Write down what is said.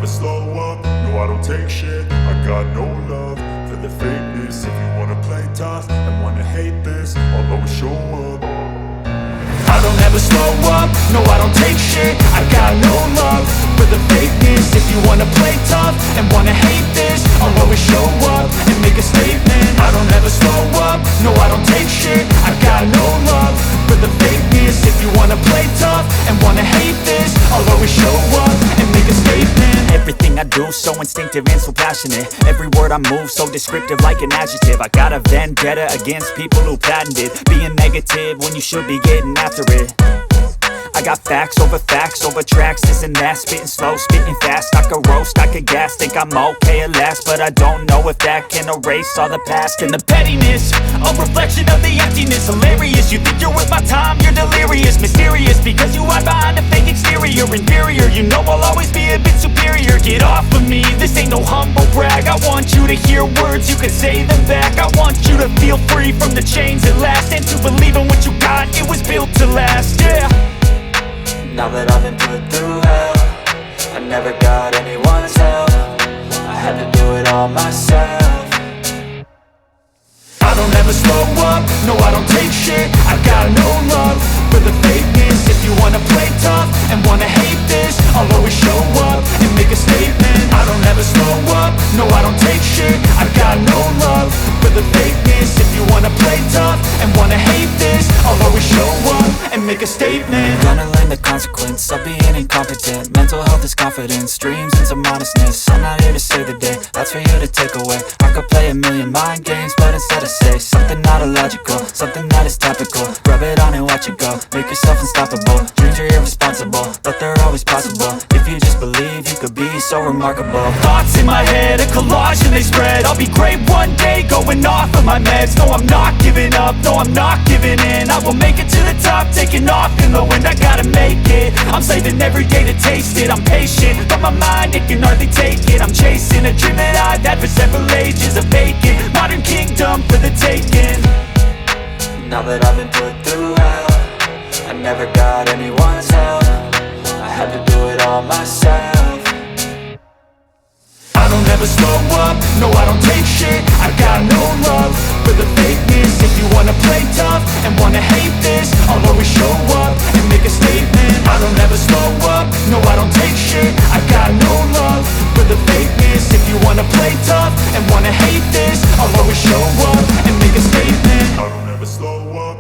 slow up, no I don't take shit. I got no love for the fakeness. If you wanna play tough and wanna hate this, I'll always show up. I don't ever slow up, no I don't take shit. I got no love for the fakeness. If you wanna play tough and wanna hate this, I'll always show up and make a statement. I don't ever slow up, no I don't take shit. I got no love for the fakeness. If you wanna play tough and wanna hate this, I'll always show up and make a statement. Everything I do so instinctive and so passionate. Every word I move so descriptive like an adjective. I got a vendetta against people who patented being negative when you should be getting after it. I got facts over tracks, this and that. Spitting slow, spitting fast, I could roast, I could gas. Think I'm okay at last, but I don't know if that can erase all the past. And the pettiness, a reflection of the emptiness. Hilarious, you think you're worth my time, you're delirious. Mysterious, because you hide behind a fake exterior. Inferior, you know I'll always be a bit superior. Get off of me, this ain't no humble brag. I want you to hear words, you can say them back. I want you to feel free from the chains at last, and to believe in what you got, it was built to last, yeah. Now that I've been put through hell, I never got anyone's help. I had to do it all myself. I don't ever slow up, no I don't take shit. I got no love for the fakeness. If you wanna play tough and wanna hate this, I'll always show up and make a statement. I don't ever slow up, no I don't take shit. I got no love for the fakeness. If you wanna play tough and wanna hate this, I'll always show up and make a statement. Gonna learn the consequence of being incompetent. Mental health is confidence, dreams and some honestness. I'm not here to save the day, that's for you to take away. I could play a million mind games, but instead I say something not illogical, something that is topical. Rub it on and watch it go, make yourself unstoppable. Dreams are irresponsible, but they're always possible. If you just believe, you could be so remarkable. Thoughts in my head, a collage and they spread. I'll be great one day, going off of my meds. No, I'm not giving up, no, I'm not giving in. I will make it to the top, taking off in the wind. I gotta make it, I'm saving every day to taste it. I'm patient, but my mind, it can hardly take it. I'm chasing a dream that I've had for several ages. A vacant, modern kingdom for the taking. Now that I've been put through hell, I never got anyone's help. I had to do it all myself. I don't ever slow up, no I don't take shit. I got no love for the fakeness. If you wanna play tough and wanna hate this, I'll